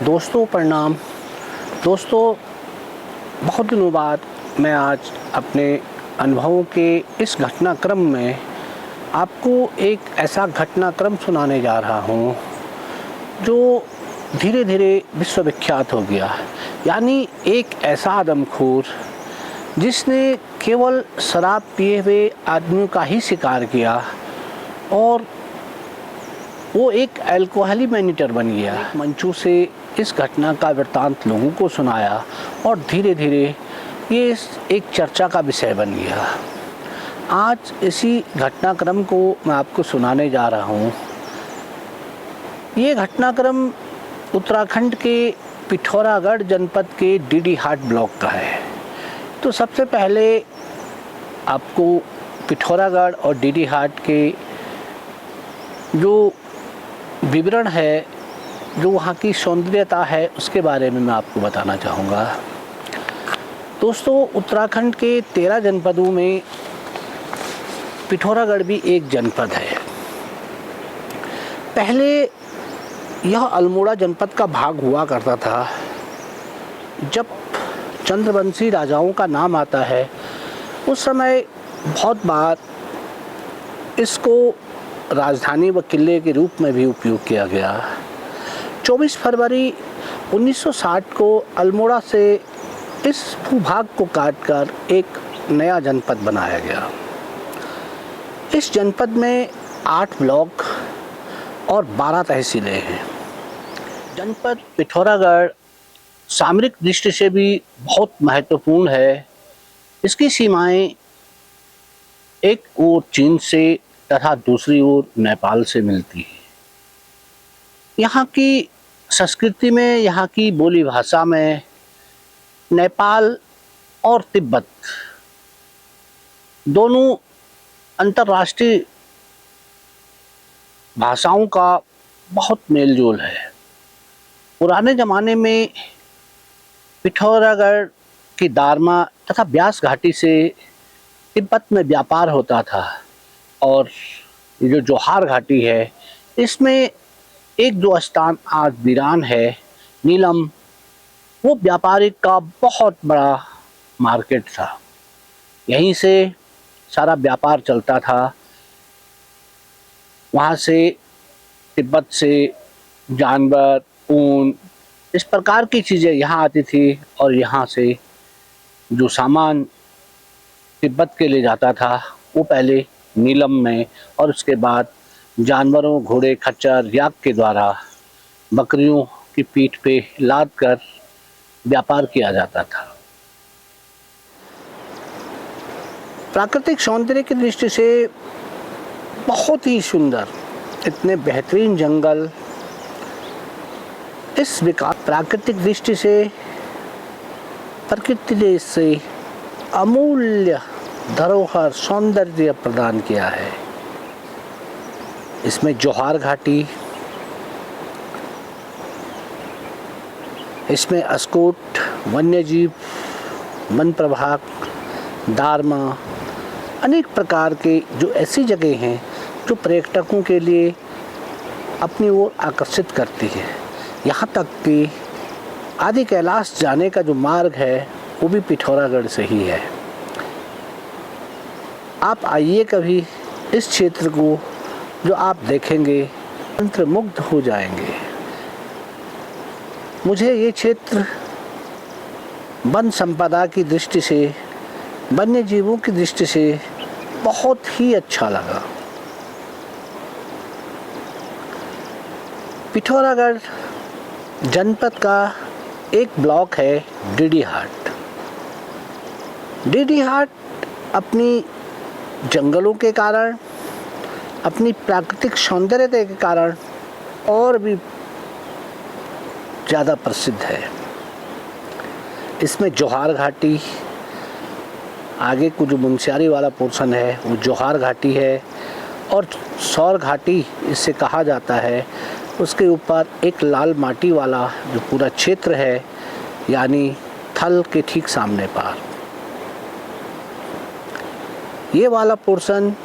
दोस्तों प्रणाम। दोस्तों, बहुत दिनों बाद मैं आज अपने अनुभवों के इस घटनाक्रम में आपको एक ऐसा घटनाक्रम सुनाने जा रहा हूँ जो धीरे धीरे विश्वविख्यात हो गया। यानी एक ऐसा आदमखोर जिसने केवल शराब पिए हुए आदमियों का ही शिकार किया और वो एक अल्कोहली मैनीटर बन गया। मंचों से इस घटना का वृत्तांत लोगों को सुनाया और धीरे धीरे ये एक चर्चा का विषय बन गया। आज इसी घटनाक्रम को मैं आपको सुनाने जा रहा हूँ। ये घटनाक्रम उत्तराखंड के पिथौरागढ़ जनपद के डीडी हाट ब्लॉक का है। तो सबसे पहले आपको पिथौरागढ़ और डीडी हाट के जो विवरण है, जो वहाँ की सौंदर्यता है, उसके बारे में मैं आपको बताना चाहूँगा। दोस्तों, उत्तराखंड के 13 जनपदों में पिथौरागढ़ भी एक जनपद है। पहले यह अल्मोड़ा जनपद का भाग हुआ करता था। जब चंद्रवंशी राजाओं का नाम आता है उस समय बहुत बार इसको राजधानी व किले के रूप में भी उपयोग किया गया। 24 फरवरी 1960 को अल्मोड़ा से इस भूभाग को काटकर एक नया जनपद बनाया गया। इस जनपद में 8 ब्लॉक और 12 तहसीलें हैं। जनपद पिथौरागढ़ सामरिक दृष्टि से भी बहुत महत्वपूर्ण है। इसकी सीमाएं एक ओर चीन से तथा दूसरी ओर नेपाल से मिलती है। यहाँ की संस्कृति में, यहाँ की बोली भाषा में नेपाल और तिब्बत दोनों अंतर्राष्ट्रीय भाषाओं का बहुत मेलजोल है। पुराने ज़माने में पिथौरागढ़ की दारमा तथा ब्यास घाटी से तिब्बत में व्यापार होता था और ये जो जोहार घाटी है, इसमें एक जो स्थान आज वीरान है, नीलम, वो व्यापारिक का बहुत बड़ा मार्केट था। यहीं से सारा व्यापार चलता था। वहाँ से तिब्बत से जानवर, ऊन, इस प्रकार की चीज़ें यहाँ आती थी और यहाँ से जो सामान तिब्बत के ले जाता था वो पहले नीलम में और उसके बाद जानवरों, घोड़े, खच्चर, याक के द्वारा बकरियों की पीठ पे लाद कर व्यापार किया जाता था। प्राकृतिक सौंदर्य की दृष्टि से बहुत ही सुंदर, इतने बेहतरीन जंगल, इस विकास प्राकृतिक दृष्टि से प्रकृति ने इससे अमूल्य धरोहर सौंदर्य प्रदान किया है। इसमें जोहार घाटी, इसमें अस्कोट वन्यजीव वन प्रभाग, दारमा, अनेक प्रकार के जो ऐसी जगह हैं जो पर्यटकों के लिए अपनी ओर आकर्षित करती है। यहाँ तक कि आदि कैलाश जाने का जो मार्ग है वो भी पिथौरागढ़ से ही है। आप आइए कभी इस क्षेत्र को, जो आप देखेंगे मंत्रमुग्ध हो जाएंगे। मुझे ये क्षेत्र वन संपदा की दृष्टि से, वन्य जीवों की दृष्टि से बहुत ही अच्छा लगा। पिथौरागढ़ जनपद का एक ब्लॉक है डीडी हाट। डीडी हाट अपनी जंगलों के कारण, अपनी प्राकृतिक सौंदर्यता के कारण और भी ज़्यादा प्रसिद्ध है। इसमें जोहार घाटी, आगे को जो मुंशियारी वाला पोर्शन है वो जोहार घाटी है और सौर घाटी इसे कहा जाता है। उसके ऊपर एक लाल माटी वाला जो पूरा क्षेत्र है, यानी थल के ठीक सामने पार, ये वाला पोर्शन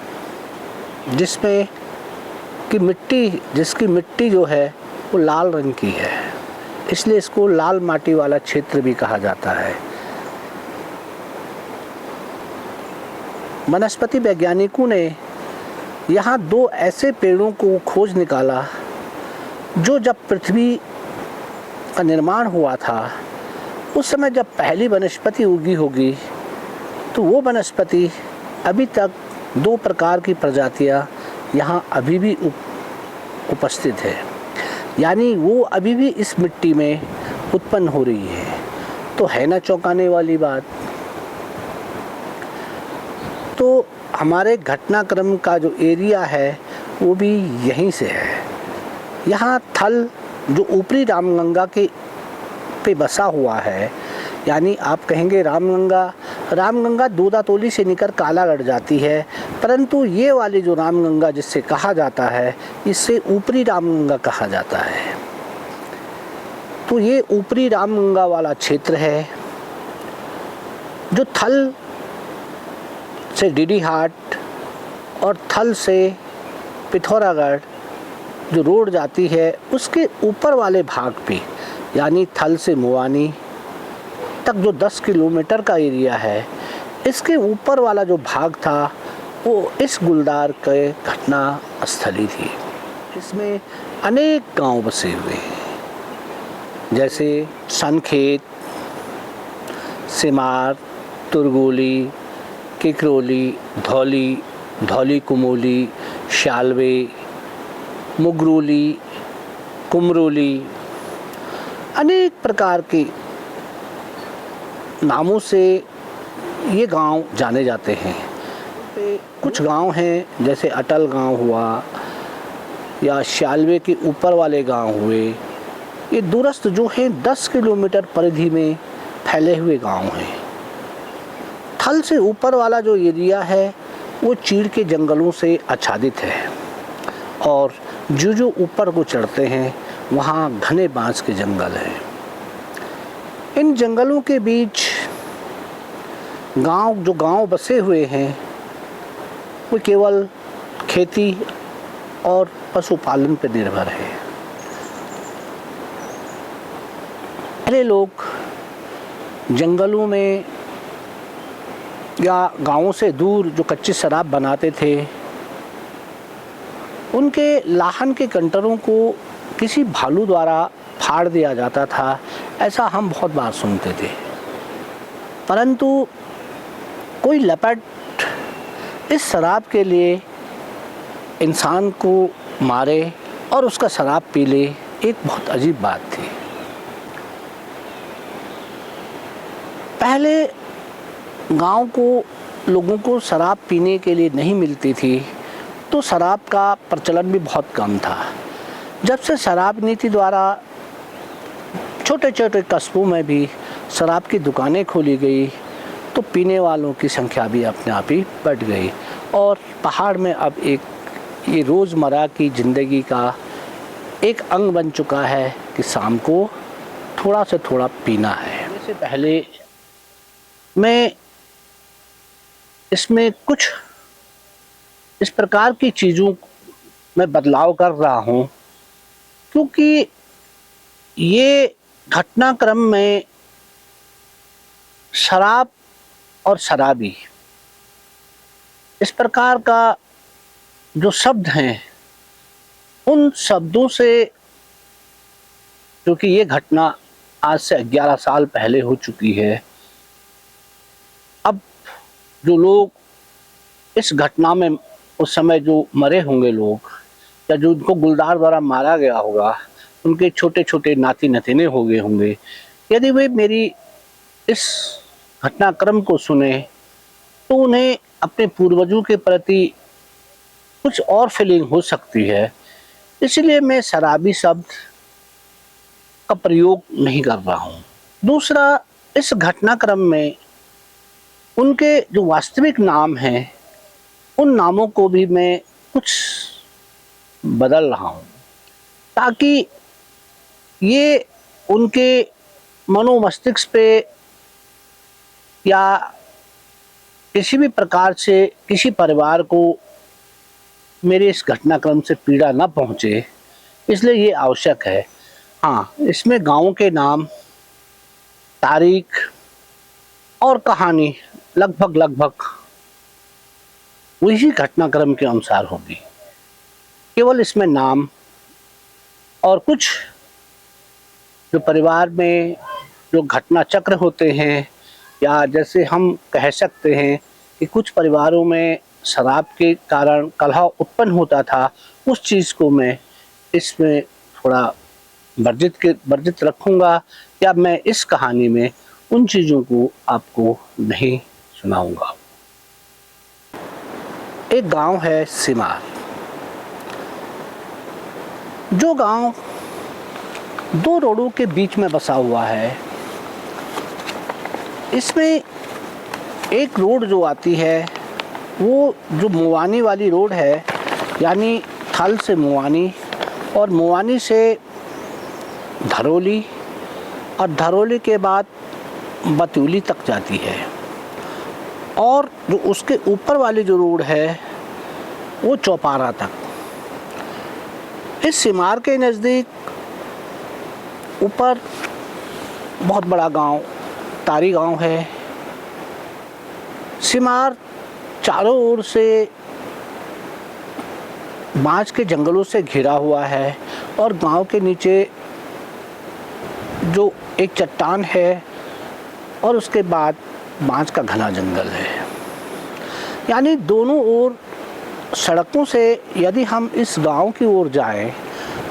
जिसकी मिट्टी जो है वो लाल रंग की है। इसलिए इसको लाल माटी वाला क्षेत्र भी कहा जाता है। वनस्पति वैज्ञानिकों ने यहाँ 2 ऐसे पेड़ों को खोज निकाला जो जब पृथ्वी का निर्माण हुआ था उस समय जब पहली वनस्पति उगी होगी तो वो वनस्पति अभी तक 2 प्रकार की प्रजातियाँ यहाँ अभी भी उपस्थित है, यानी वो अभी भी इस मिट्टी में उत्पन्न हो रही है। तो है ना चौंकाने वाली बात। तो हमारे घटनाक्रम का जो एरिया है वो भी यहीं से है। यहाँ थल जो ऊपरी रामगंगा के पे बसा हुआ है, यानी आप कहेंगे रामगंगा दूधातोली से निकल कालागढ़ जाती है, परंतु ये वाली जो रामगंगा जिससे कहा जाता है इससे ऊपरी रामगंगा कहा जाता है। तो ये ऊपरी रामगंगा वाला क्षेत्र है जो थल से डीडीहाट और थल से पिथौरागढ़ जो रोड जाती है उसके ऊपर वाले भाग पे, यानी थल से मुआनी तक जो 10 किलोमीटर का एरिया है, इसके ऊपर वाला जो भाग था वो इस गुलदार के घटना स्थली थी। इसमें अनेक गांव बसे हुए हैं, जैसे सनखेत, सिमार, तुरगोली, किकरोली, धौली कुमोली, शालवे, मुगरोली, कुमरोली, अनेक प्रकार के नामों से ये गांव जाने जाते हैं। कुछ गांव हैं जैसे अटल गांव हुआ या शालवे के ऊपर वाले गांव हुए, ये दूरस्थ जो हैं 10 किलोमीटर परिधि में फैले हुए गांव हैं। थल से ऊपर वाला जो एरिया है वो चीड़ के जंगलों से आच्छादित है और जो ऊपर को चढ़ते हैं वहाँ घने बांस के जंगल हैं। इन जंगलों के बीच गांव बसे हुए हैं वो केवल खेती और पशुपालन पर निर्भर है। पहले लोग जंगलों में या गांवों से दूर जो कच्ची शराब बनाते थे उनके लाहन के कंटरों को किसी भालू द्वारा फाड़ दिया जाता था, ऐसा हम बहुत बार सुनते थे। परंतु कोई लपट इस शराब के लिए इंसान को मारे और उसका शराब पी ले, एक बहुत अजीब बात थी। पहले गांव को लोगों को शराब पीने के लिए नहीं मिलती थी तो शराब का प्रचलन भी बहुत कम था। जब से शराब नीति द्वारा छोटे छोटे कस्बों में भी शराब की दुकानें खोली गई तो पीने वालों की संख्या भी अपने आप ही बढ़ गई और पहाड़ में अब एक ये रोज़मर्रा की ज़िंदगी का एक अंग बन चुका है कि शाम को थोड़ा से थोड़ा पीना है। इससे पहले मैं इसमें कुछ इस प्रकार की चीज़ों में बदलाव कर रहा हूँ क्योंकि ये घटनाक्रम में शराब और शराबी इस प्रकार का जो शब्द हैं उन शब्दों से, क्योंकि ये घटना आज से 11 साल पहले हो चुकी है, अब जो लोग इस घटना में उस समय जो मरे होंगे लोग या जो उनको गुलदार द्वारा मारा गया होगा उनके छोटे छोटे नाती नतीने हो गए होंगे, यदि वे मेरी इस घटनाक्रम को सुने तो उन्हें अपने पूर्वजों के प्रति कुछ और फीलिंग हो सकती है। इसलिए मैं शराबी शब्द का प्रयोग नहीं कर रहा हूँ। दूसरा, इस घटनाक्रम में उनके जो वास्तविक नाम हैं उन नामों को भी मैं कुछ बदल रहा हूँ ताकि ये उनके मनोमस्तिष्क पे या किसी भी प्रकार से किसी परिवार को मेरे इस घटनाक्रम से पीड़ा न पहुँचे, इसलिए ये आवश्यक है। हाँ, इसमें गाँव के नाम, तारीख और कहानी लगभग वही घटनाक्रम के अनुसार होगी। केवल इसमें नाम और कुछ जो परिवार में जो घटना चक्र होते हैं, या जैसे हम कह सकते हैं कि कुछ परिवारों में शराब के कारण कलह उत्पन्न होता था, उस चीज़ को मैं इसमें थोड़ा वर्जित रखूँगा, या मैं इस कहानी में उन चीज़ों को आपको नहीं सुनाऊँगा। एक गांव है सिमार। जो गांव दो रोडों के बीच में बसा हुआ है। इसमें एक रोड जो आती है वो जो मुवानी वाली रोड है, यानी थल से मुवानी और मुवानी से धरौली और धरौली के बाद बतौली तक जाती है। और जो उसके ऊपर वाली जो रोड है वो चौपारा तक। इस सिमार के नज़दीक ऊपर बहुत बड़ा गांव तारी गांव है। सिमार चारों ओर से बांस के जंगलों से घिरा हुआ है और गांव के नीचे जो एक चट्टान है और उसके बाद बांस का घना जंगल है। यानी दोनों ओर सड़कों से यदि हम इस गांव की ओर जाएं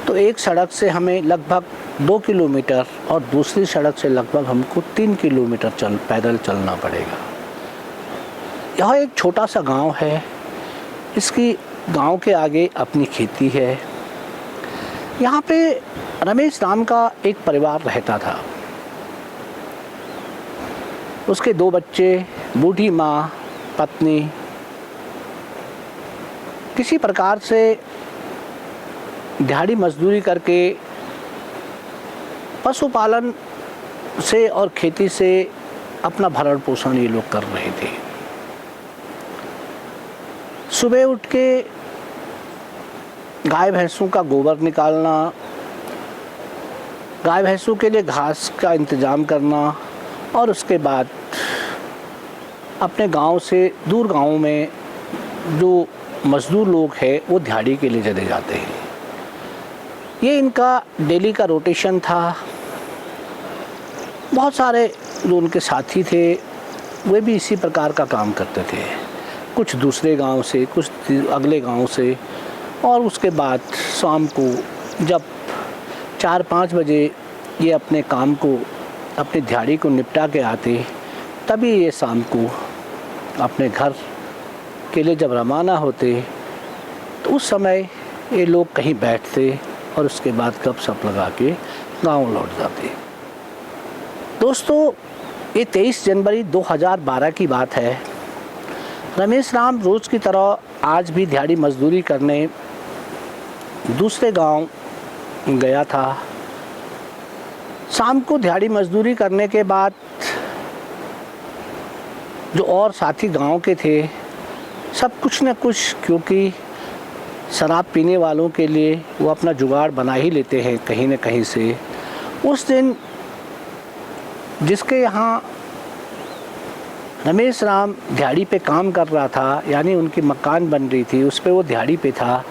तो एक सड़क से हमें लगभग 2 किलोमीटर और दूसरी सड़क से लगभग हमको 3 किलोमीटर पैदल चलना पड़ेगा। यह एक छोटा सा गांव है। इसकी गांव के आगे अपनी खेती है। यहाँ पे रमेश राम का एक परिवार रहता था। उसके 2 बच्चे, बूढ़ी माँ, पत्नी। किसी प्रकार से दिहाड़ी मजदूरी करके पशुपालन से और खेती से अपना भरण पोषण ये लोग कर रहे थे। सुबह उठ के गाय भैंसों का गोबर निकालना, गाय भैंसों के लिए घास का इंतज़ाम करना और उसके बाद अपने गांव से दूर गांवों में जो मज़दूर लोग हैं वो दिहाड़ी के लिए चले जाते हैं। ये इनका डेली का रोटेशन था। बहुत सारे जो उनके साथी थे वे भी इसी प्रकार का काम करते थे। कुछ दूसरे गांव से, कुछ अगले गांव से। और उसके बाद शाम को जब 4-5 बजे ये अपने काम को, अपनी दिहाड़ी को निपटा के आते, तभी ये शाम को अपने घर के लिए जब रवाना होते तो उस समय ये लोग कहीं बैठते और उसके बाद गपशप लगा के गाँव लौट जाते। दोस्तों, ये 23 जनवरी 2012 की बात है। रमेश राम रोज़ की तरह आज भी दिहाड़ी मजदूरी करने दूसरे गांव गया था। शाम को दिहाड़ी मजदूरी करने के बाद जो और साथी गांव के थे सब कुछ न कुछ, क्योंकि शराब पीने वालों के लिए वो अपना जुगाड़ बना ही लेते हैं कहीं न कहीं से। उस दिन जिसके यहाँ रमेश राम दिहाड़ी पे काम कर रहा था, यानी उनकी मकान बन रही थी, उस पे वो दिहाड़ी पे था,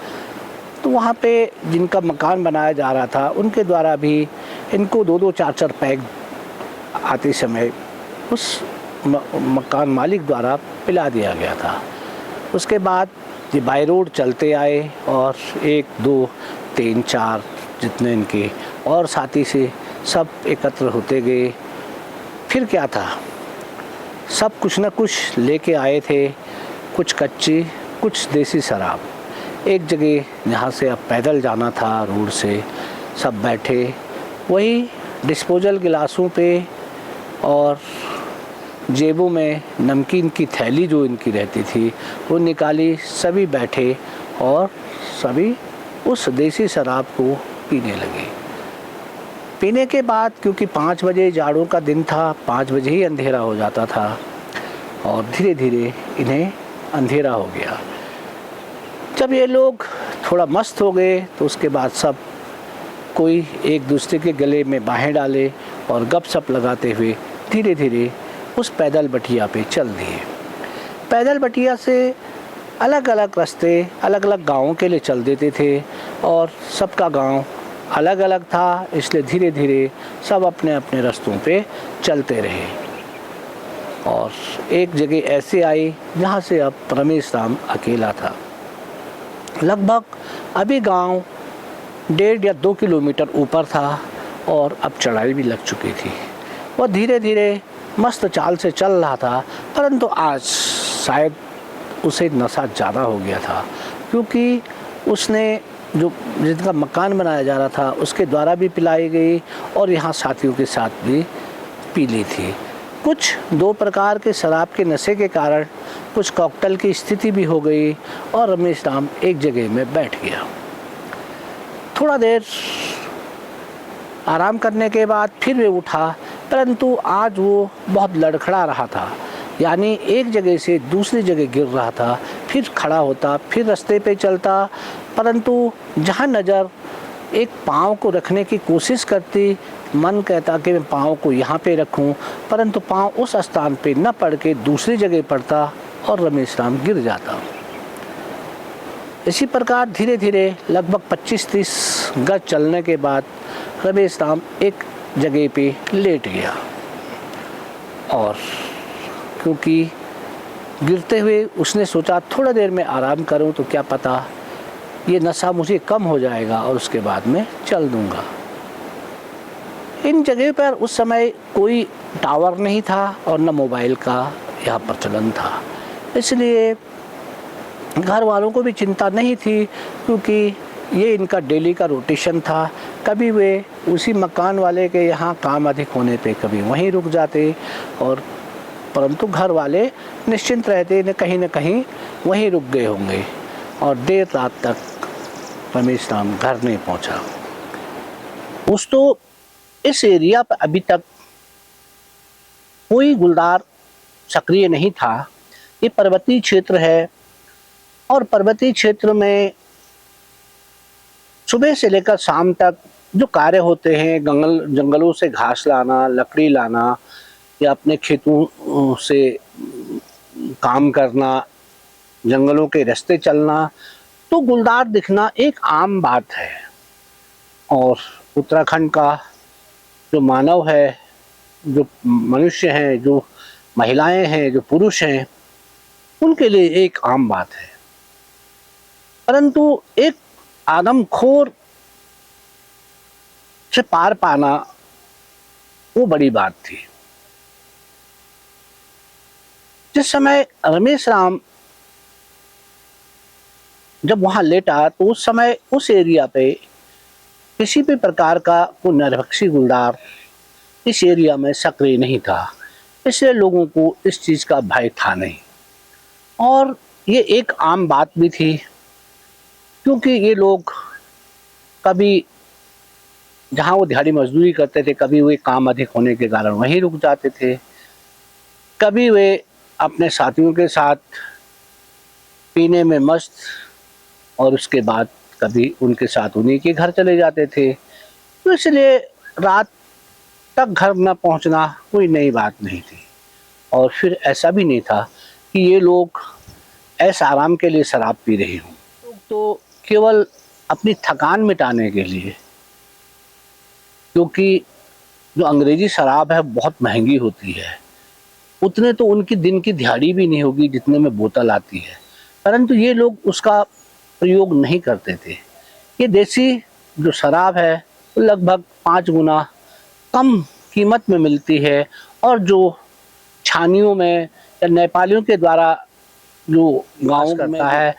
तो वहाँ पे जिनका मकान बनाया जा रहा था उनके द्वारा भी इनको 2-2, 4-4 पैग आते समय उस मकान मालिक द्वारा पिला दिया गया था। उसके बाद ये बाई रोड चलते आए और 1, 2, 3, 4 जितने इनके और साथी से सब एकत्र होते गए। फिर क्या था, सब कुछ न कुछ लेके आए थे, कुछ कच्ची, कुछ देसी शराब। एक जगह जहाँ से अब पैदल जाना था रोड से, सब बैठे वही डिस्पोजल गिलासों पे और जेबों में नमकीन की थैली जो इनकी रहती थी वो निकाली, सभी बैठे और सभी उस देसी शराब को पीने लगे। पीने के बाद, क्योंकि 5 बजे जाड़ों का दिन था, 5 बजे ही अंधेरा हो जाता था और धीरे धीरे इन्हें अंधेरा हो गया। जब ये लोग थोड़ा मस्त हो गए तो उसके बाद सब कोई एक दूसरे के गले में बाहें डाले और गपशप लगाते हुए धीरे धीरे उस पैदल बटिया पे चल दिए। पैदल बटिया से अलग अलग रास्ते अलग अलग गाँवों के लिए चल देते थे और सबका गांव अलग अलग था, इसलिए धीरे धीरे सब अपने अपने रास्तों पे चलते रहे। और एक जगह ऐसे आई जहाँ से अब रमेश राम अकेला था। लगभग अभी गांव 1.5 या 2 किलोमीटर ऊपर था और अब चढ़ाई भी लग चुकी थी। वह धीरे धीरे मस्त चाल से चल रहा था, परंतु आज शायद उसे नशा ज़्यादा हो गया था, क्योंकि उसने जो जिनका मकान बनाया जा रहा था उसके द्वारा भी पिलाई गई और यहाँ साथियों के साथ भी पी ली थी। कुछ 2 प्रकार के शराब के नशे के कारण कुछ कॉकटेल की स्थिति भी हो गई और रमेश राम एक जगह में बैठ गया। थोड़ा देर आराम करने के बाद फिर वे उठा, परंतु आज वो बहुत लड़खड़ा रहा था, यानी एक जगह से दूसरी जगह गिर रहा था, फिर खड़ा होता, फिर रास्ते पे चलता, परंतु जहाँ नज़र एक पाँव को रखने की कोशिश करती, मन कहता कि मैं पाँव को यहाँ पे रखूं, परंतु पाँव उस स्थान पे न पड़ के दूसरी जगह पड़ता और रमेश राम गिर जाता। इसी प्रकार धीरे धीरे लगभग 25-30 गज चलने के बाद रमेश राम एक जगह पे लेट गया और क्योंकि गिरते हुए उसने सोचा थोड़ा देर में आराम करूं तो क्या पता ये नशा मुझे कम हो जाएगा और उसके बाद में चल दूंगा। इन जगह पर उस समय कोई टावर नहीं था और न मोबाइल का यहाँ प्रचलन था, इसलिए घर वालों को भी चिंता नहीं थी, क्योंकि ये इनका डेली का रोटेशन था। कभी वे उसी मकान वाले के यहाँ काम अधिक होने पे कभी वहीं रुक जाते और परंतु घर वाले निश्चिंत रहते न कहीं वहीं रुक गए होंगे और देर रात तक रमेश राम घर नहीं पहुँचा। दोस्तों, इस एरिया पर अभी तक कोई गुलदार सक्रिय नहीं था। ये पर्वतीय क्षेत्र है और पर्वतीय क्षेत्र में सुबह से लेकर शाम तक जो कार्य होते हैं, जंगलों से घास लाना, लकड़ी लाना या अपने खेतों से काम करना, जंगलों के रास्ते चलना, तो गुलदार दिखना एक आम बात है। और उत्तराखंड का जो मानव है, जो मनुष्य हैं, जो महिलाएं हैं, जो पुरुष हैं, उनके लिए एक आम बात है। परंतु एक आदमखोर से पार पाना वो बड़ी बात थी। जिस समय रमेश राम जब वहां लेटा तो उस समय उस एरिया पे किसी भी प्रकार का कोई नरभक्षी गुलदार इस एरिया में सक्रिय नहीं था, इसलिए लोगों को इस चीज का भय था नहीं। और ये एक आम बात भी थी, क्योंकि ये लोग कभी जहाँ वो दिहाड़ी मजदूरी करते थे, कभी वे काम अधिक होने के कारण वहीं रुक जाते थे, कभी वे अपने साथियों के साथ पीने में मस्त और उसके बाद कभी उनके साथ उन्हीं के घर चले जाते थे। तो इसलिए रात तक घर न पहुंचना कोई नई बात नहीं थी। और फिर ऐसा भी नहीं था कि ये लोग ऐसा आराम के लिए शराब पी रहे हों, तो केवल अपनी थकान मिटाने के लिए, क्योंकि जो अंग्रेजी शराब है बहुत महंगी होती है, उतने तो उनकी दिन की दिहाड़ी भी नहीं होगी जितने में बोतल आती है, परंतु ये लोग उसका प्रयोग नहीं करते थे। ये देसी जो शराब है वो लगभग 5 गुना कम कीमत में मिलती है और जो छानियों में या नेपालियों के द्वारा जो गाँव करता है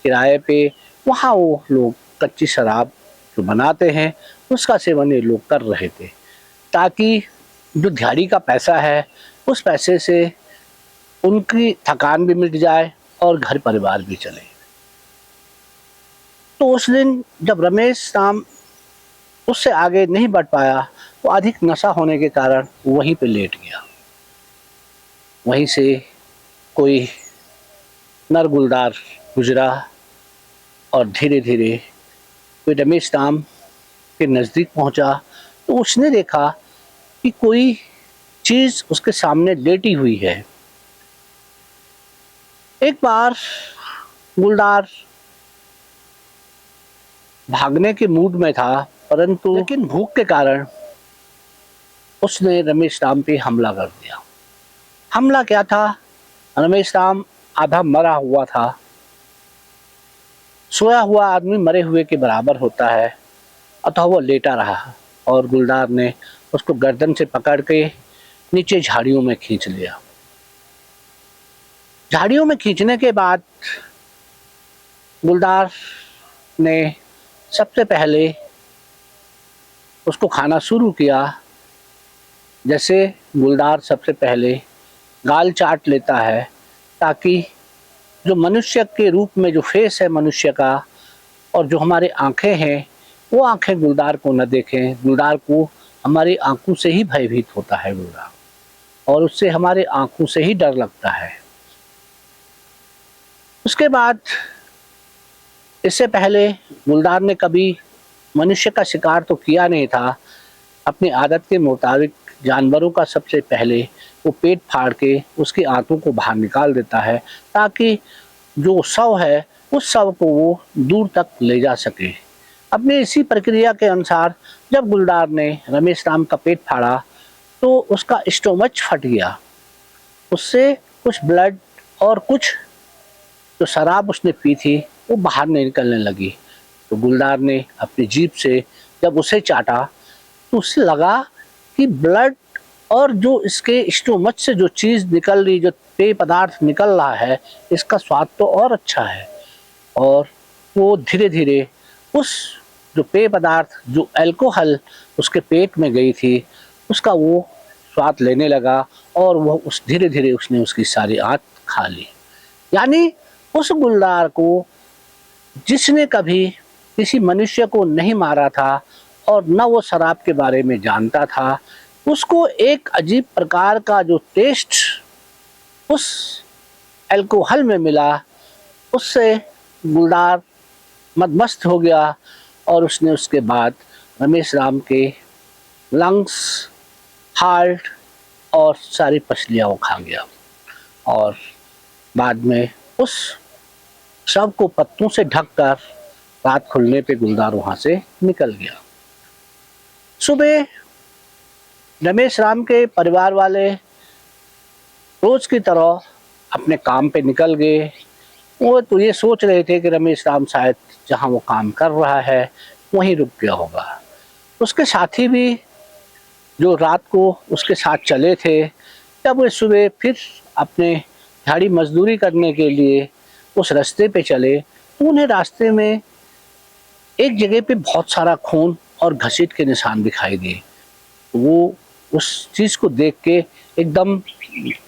किराए पे, वहाँ वो लोग कच्ची शराब जो बनाते हैं उसका सेवन ये लोग कर रहे थे, ताकि जो दिहाड़ी का पैसा है उस पैसे से उनकी थकान भी मिट जाए और घर परिवार भी चले। तो उस दिन जब रमेश राम उससे आगे नहीं बढ़ पाया तो अधिक नशा होने के कारण वहीं पे लेट गया। वहीं से कोई नर गुलदार गुजरा और धीरे धीरे कोई रमेश राम के नज़दीक पहुंचा तो उसने देखा कि कोई चीज़ उसके सामने लेटी हुई है। एक बार गुलदार भागने के मूड में था, परंतु लेकिन भूख के कारण उसने रमेश राम पे हमला कर दिया। हमला क्या था? रमेश राम आधा मरा हुआ था। सोया हुआ आदमी मरे हुए के बराबर होता है, अतः वो लेटा रहा और गुलदार ने उसको गर्दन से पकड़ के नीचे झाड़ियों में खींच लिया। झाड़ियों में खींचने के बाद गुलदार ने सबसे पहले उसको खाना शुरू किया। जैसे गुलदार सबसे पहले गाल चाट लेता है ताकि जो मनुष्य के रूप में जो फेस है मनुष्य का और जो हमारे आंखें हैं वो आंखें गुलदार को न देखें। गुलदार को हमारी आंखों से ही भयभीत होता है गुलदार, और उससे हमारे आंखों से ही डर लगता है। उसके बाद इससे पहले गुलदार ने कभी मनुष्य का शिकार तो किया नहीं था। अपनी आदत के मुताबिक जानवरों का सबसे पहले वो पेट फाड़ के उसकी आंतों को बाहर निकाल देता है ताकि जो शव है उस शव को वो दूर तक ले जा सके। अपनी इसी प्रक्रिया के अनुसार जब गुलदार ने रमेश राम का पेट फाड़ा तो उसका स्टोमच फट गया। उससे कुछ ब्लड और कुछ जो शराब उसने पी थी वो बाहर नहीं निकलने लगी। तो गुलदार ने अपनी जीभ से जब उसे चाटा तो उससे लगा कि ब्लड और जो इसके स्टोमच से जो चीज़ निकल रही, जो पेय पदार्थ निकल रहा है, इसका स्वाद तो और अच्छा है। और वो धीरे धीरे उस जो पेय पदार्थ जो अल्कोहल उसके पेट में गई थी उसका वो स्वाद लेने लगा और वो उस धीरे धीरे उसने उसकी सारी आंत खा ली। यानी उस गुलदार को जिसने कभी किसी मनुष्य को नहीं मारा था और न वो शराब के बारे में जानता था, उसको एक अजीब प्रकार का जो टेस्ट उस अल्कोहल में मिला, उससे गुलदार मदमस्त हो गया और उसने उसके बाद रमेश राम के लंग्स, हार्ट और सारी पसलियाँ वो खा गया और बाद में उस शव को पत्तों से ढककर रात खुलने पे गुलदार वहाँ से निकल गया। सुबह रमेश राम के परिवार वाले रोज की तरह अपने काम पे निकल गए। वो तो ये सोच रहे थे कि रमेश राम शायद जहाँ वो काम कर रहा है वहीं रुक गया होगा। उसके साथी भी जो रात को उसके साथ चले थे, जब वे सुबह फिर अपने झाड़ी मजदूरी करने के लिए उस रास्ते पे चले तो उन्हें रास्ते में एक जगह पे बहुत सारा खून और घसीट के निशान दिखाई दिए। वो उस चीज़ को देख के एकदम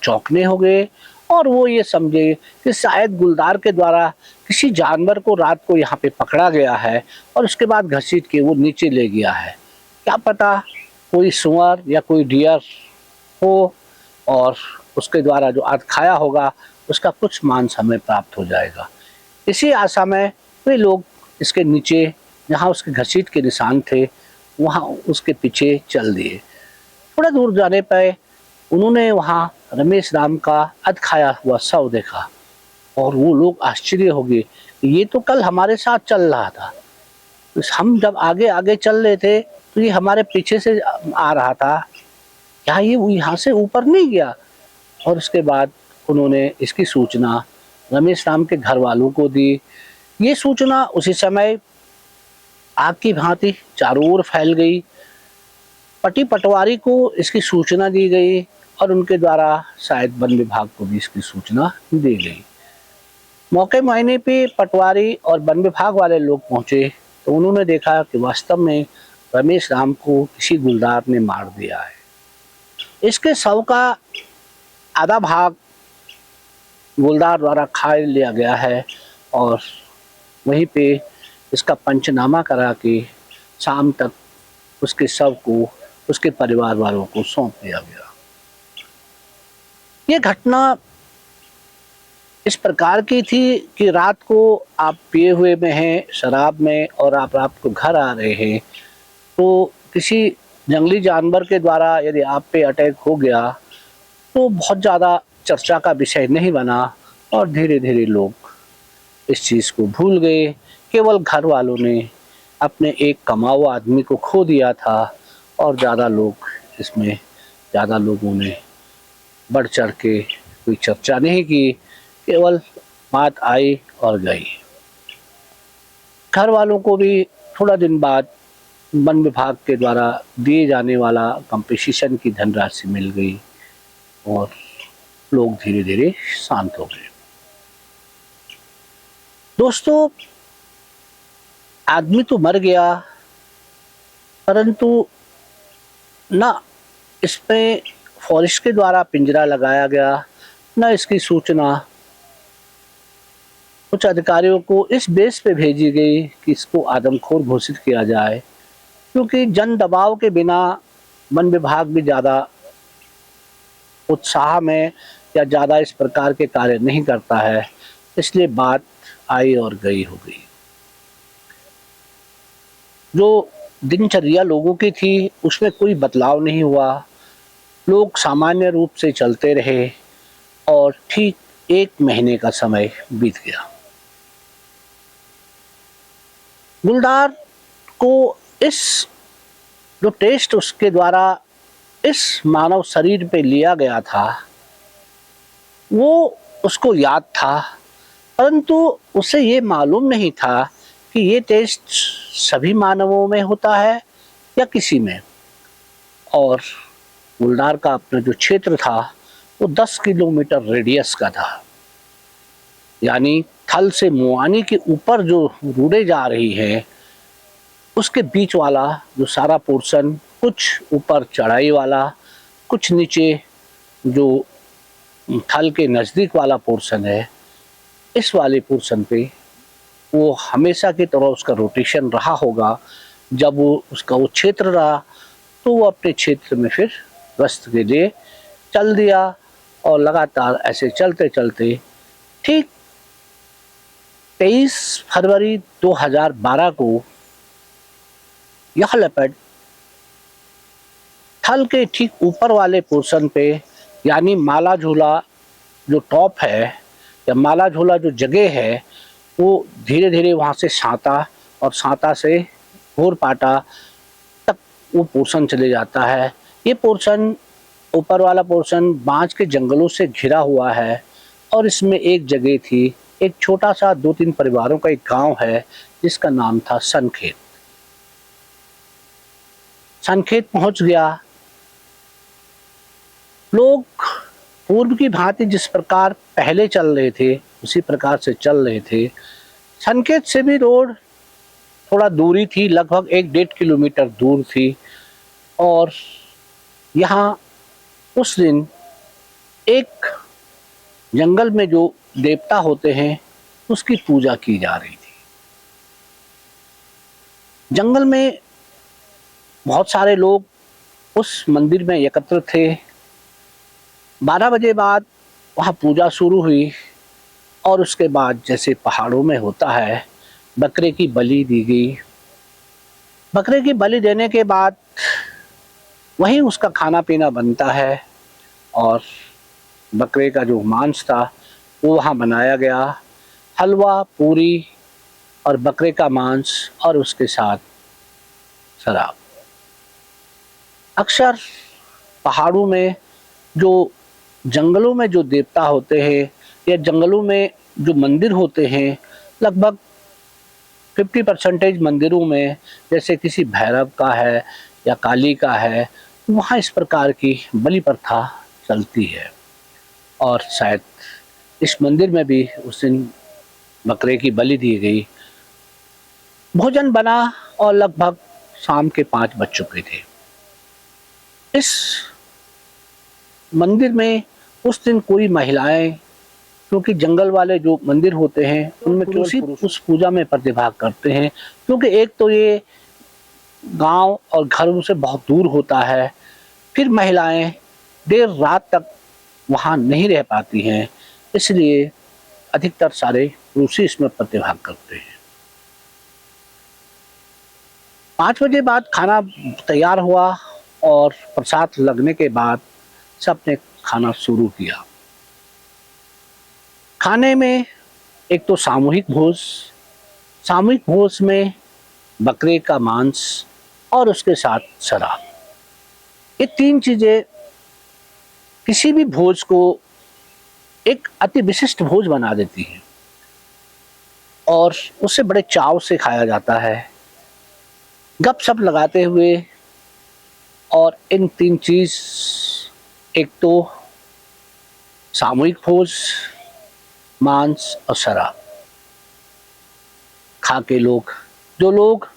चौंकने हो गए और वो ये समझे कि शायद गुलदार के द्वारा किसी जानवर को रात को यहाँ पे पकड़ा गया है और उसके बाद घसीट के वो नीचे ले गया है। क्या पता कोई सुअर या कोई डियर हो और उसके द्वारा जो आज खाया होगा उसका कुछ मांस हमें प्राप्त हो जाएगा। इसी आशा में वे लोग इसके नीचे जहाँ उसके घसीट के निशान थे वहाँ उसके पीछे चल दिए। थोड़ा दूर जाने पर उन्होंने वहाँ रमेश राम का अध खाया हुआ शव देखा और वो लोग आश्चर्य हो गए कि ये तो कल हमारे साथ चल रहा था। हम जब आगे आगे चल रहे थे तो ये हमारे पीछे से आ रहा था, क्या ये यहाँ से ऊपर नहीं गया? और उसके बाद उन्होंने इसकी सूचना रमेश राम के घर वालों को दी। ये सूचना उसी समय आग की भांति चारों ओर फैल गई। पटी पटवारी को इसकी सूचना दी गई और उनके द्वारा शायद वन विभाग को भी इसकी सूचना दी गई। मौके मुआयने पे पटवारी और वन विभाग वाले लोग पहुंचे तो उन्होंने देखा कि वास्तव में रमेश राम को किसी गुलदार ने मार दिया है। इसके शव का आधा भाग गुलदार द्वारा खा लिया गया है और वहीं पे इसका पंचनामा करा के शाम तक उसके शव को उसके परिवार वालों को सौंप दिया गया। ये घटना इस प्रकार की थी कि रात को आप पिए हुए में हैं, शराब में, और आप रात को घर आ रहे हैं तो किसी जंगली जानवर के द्वारा यदि आप पे अटैक हो गया तो बहुत ज़्यादा चर्चा का विषय नहीं बना और धीरे धीरे लोग इस चीज़ को भूल गए। केवल घर वालों ने अपने एक कमाऊ आदमी को खो दिया था और ज़्यादा लोगों ने बढ़ चढ़ के कोई चर्चा नहीं की, केवल बात आई और गई। घर वालों को भी थोड़ा दिन बाद वन विभाग के द्वारा दिए जाने वाला कंपनसेशन की धनराशि मिल गई और लोग धीरे धीरे शांत हो गए। दोस्तों, आदमी तो मर गया, परंतु ना इसमें फॉरेस्ट के द्वारा पिंजरा लगाया गया, न इसकी सूचना कुछ अधिकारियों को इस बेस पे भेजी गई कि इसको आदमखोर घोषित किया जाए, क्योंकि जन दबाव के बिना वन विभाग भी ज़्यादा उत्साह में या ज़्यादा इस प्रकार के कार्य नहीं करता है, इसलिए बात आई और गई हो गई। जो दिनचर्या लोगों की थी उसमें कोई बदलाव नहीं हुआ, लोग सामान्य रूप से चलते रहे और ठीक 1 महीने का समय बीत गया। गुलदार को इस जो टेस्ट उसके द्वारा इस मानव शरीर पे लिया गया था वो उसको याद था, परंतु उसे ये मालूम नहीं था कि ये टेस्ट सभी मानवों में होता है या किसी में। और गुलदार का अपना जो क्षेत्र था वो 10 किलोमीटर रेडियस का था, यानी थल से मुआनी के ऊपर जो रूड़े जा रही है उसके बीच वाला जो सारा पोर्शन, कुछ ऊपर चढ़ाई वाला, कुछ नीचे जो थल के नज़दीक वाला पोर्शन है, इस वाले पोर्शन पे वो हमेशा की तरह उसका रोटेशन रहा होगा। जब वो उसका वो क्षेत्र रहा तो वो अपने क्षेत्र में फिर गश्त के लिए चल दिया और लगातार ऐसे चलते चलते ठीक 23 फरवरी 2012 को यह लेपर्ड थल के ठीक ऊपर वाले पोर्शन पे, यानी माला झूला जो टॉप है या माला झूला जो जगह है, वो धीरे धीरे वहाँ से सांता और सांता से घोरपाटा तक वो पोर्शन चले जाता है। ये पोर्शन, ऊपर वाला पोर्शन बांज के जंगलों से घिरा हुआ है और इसमें एक जगह थी, एक छोटा सा 2-3 परिवारों का एक गांव है जिसका नाम था सनखेत। सनखेत पहुंच गया। लोग पूर्व की भांति जिस प्रकार पहले चल रहे थे उसी प्रकार से चल रहे थे। सनखेत से भी रोड थोड़ा दूरी थी, लगभग 1-1.5 किलोमीटर दूर थी। और यहाँ उस दिन एक जंगल में जो देवता होते हैं उसकी पूजा की जा रही थी। जंगल में बहुत सारे लोग उस मंदिर में एकत्र थे। 12 बजे बाद वहाँ पूजा शुरू हुई और उसके बाद जैसे पहाड़ों में होता है, बकरे की बलि दी गई। बकरे की बलि देने के बाद वहीं उसका खाना पीना बनता है और बकरे का जो मांस था वो वहाँ बनाया गया। हलवा, पूरी और बकरे का मांस और उसके साथ शराब। अक्सर पहाड़ों में जो जंगलों में जो देवता होते हैं या जंगलों में जो मंदिर होते हैं, लगभग 50% मंदिरों में, जैसे किसी भैरव का है या काली का है, वहाँ इस प्रकार की बलि प्रथा चलती है। और शायद इस मंदिर में भी उस दिन बकरे की बलि दी गई। भोजन बना और लगभग शाम के 5 बज चुके थे। इस मंदिर में उस दिन कोई महिलाएं, क्योंकि जंगल वाले जो मंदिर होते हैं उनमें केवल उस पूजा में प्रतिभाग करते हैं, क्योंकि एक तो ये गांव और घरों से बहुत दूर होता है, फिर महिलाएं देर रात तक वहाँ नहीं रह पाती हैं, इसलिए अधिकतर सारे पुरुष इसमें प्रतिभाग करते हैं। 5 बजे बाद खाना तैयार हुआ और प्रसाद लगने के बाद सबने खाना शुरू किया। खाने में एक तो सामूहिक भोज में बकरे का मांस और उसके साथ शराब, ये 3 चीजें किसी भी भोज को एक अति विशिष्ट भोज बना देती है और उसे बड़े चाव से खाया जाता है, गपशप लगाते हुए। और इन 3 चीज, एक तो सामूहिक भोज, मांस और शराब, खा के जो लोग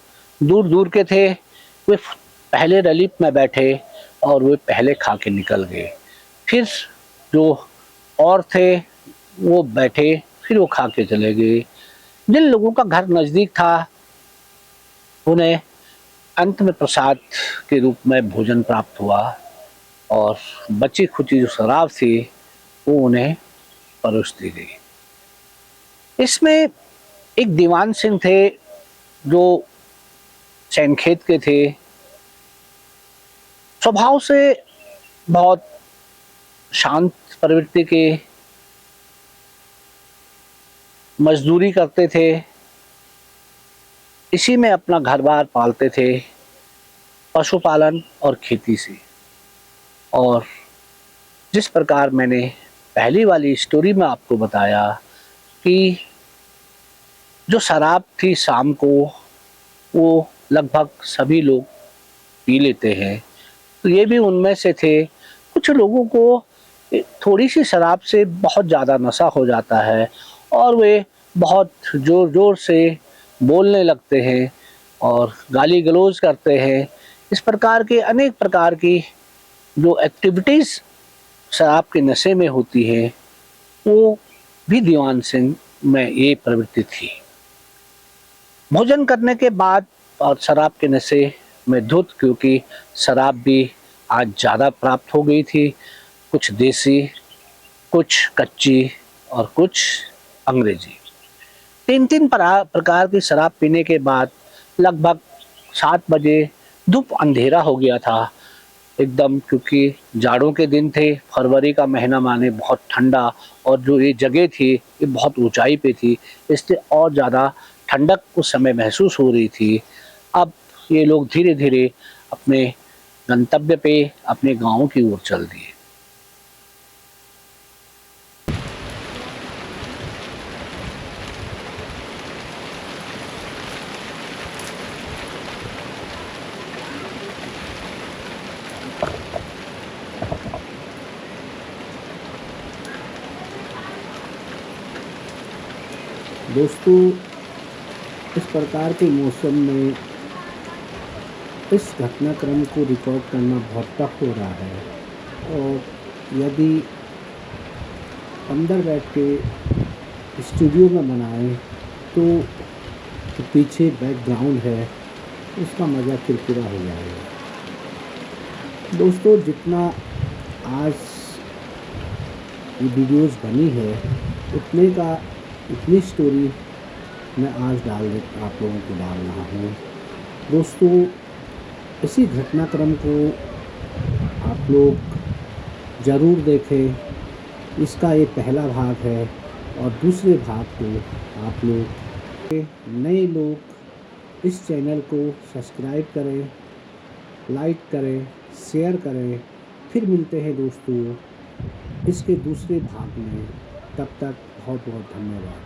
दूर दूर के थे वे पहले रलीफ में बैठे और वे पहले खा के निकल गए। फिर जो और थे वो बैठे, फिर वो खा के चले गए। जिन लोगों का घर नज़दीक था उन्हें अंत में प्रसाद के रूप में भोजन प्राप्त हुआ और बची खुची जो शराब थी वो उन्हें परोस दी गई। इसमें एक दीवान सिंह थे जो सैनखेत के थे, स्वभाव से बहुत शांत प्रवृत्ति के, मजदूरी करते थे, इसी में अपना घर बार पालते थे, पशुपालन और खेती से। और जिस प्रकार मैंने पहली वाली स्टोरी में आपको बताया कि जो शराब थी शाम को वो लगभग सभी लोग पी लेते हैं, तो ये भी उनमें से थे। कुछ लोगों को थोड़ी सी शराब से बहुत ज़्यादा नशा हो जाता है और वे बहुत ज़ोर ज़ोर से बोलने लगते हैं और गाली गलौज करते हैं। इस प्रकार के अनेक प्रकार की जो एक्टिविटीज़ शराब के नशे में होती है वो भी दीवान सिंह में ये प्रवृत्ति थी। भोजन करने के बाद और शराब के नशे में धुत, क्योंकि शराब भी आज ज़्यादा प्राप्त हो गई थी, कुछ देसी, कुछ कच्ची और कुछ अंग्रेजी। 3 प्रकार की शराब पीने के बाद लगभग 7 बजे धूप अंधेरा हो गया था एकदम, क्योंकि जाड़ों के दिन थे, फरवरी का महीना माने बहुत ठंडा, और जो ये जगह थी ये बहुत ऊंचाई पे थी, इसलिए और ज़्यादा ठंडक उस समय महसूस हो रही थी। अब ये लोग धीरे धीरे अपने गंतव्य पे, अपने गाँव की ओर चल दिए। दोस्तों, इस प्रकार के मौसम में इस घटनाक्रम को रिकॉर्ड करना बहुत टफ हो रहा है, और यदि अंदर बैठ के स्टूडियो में बनाएं तो जो पीछे बैकग्राउंड है उसका मज़ा किरकिरा हो जाएगा। दोस्तों, जितना आज ये वीडियोज़ बनी है इतनी स्टोरी मैं आज आप लोगों को डाल रहा हूँ। दोस्तों, इसी घटनाक्रम को आप लोग ज़रूर देखें। इसका ये पहला भाग है और दूसरे भाग को आप लोग, नए लोग इस चैनल को सब्सक्राइब करें, लाइक करें, शेयर करें। फिर मिलते हैं दोस्तों इसके दूसरे भाग में। तब तक बहुत बहुत धन्यवाद।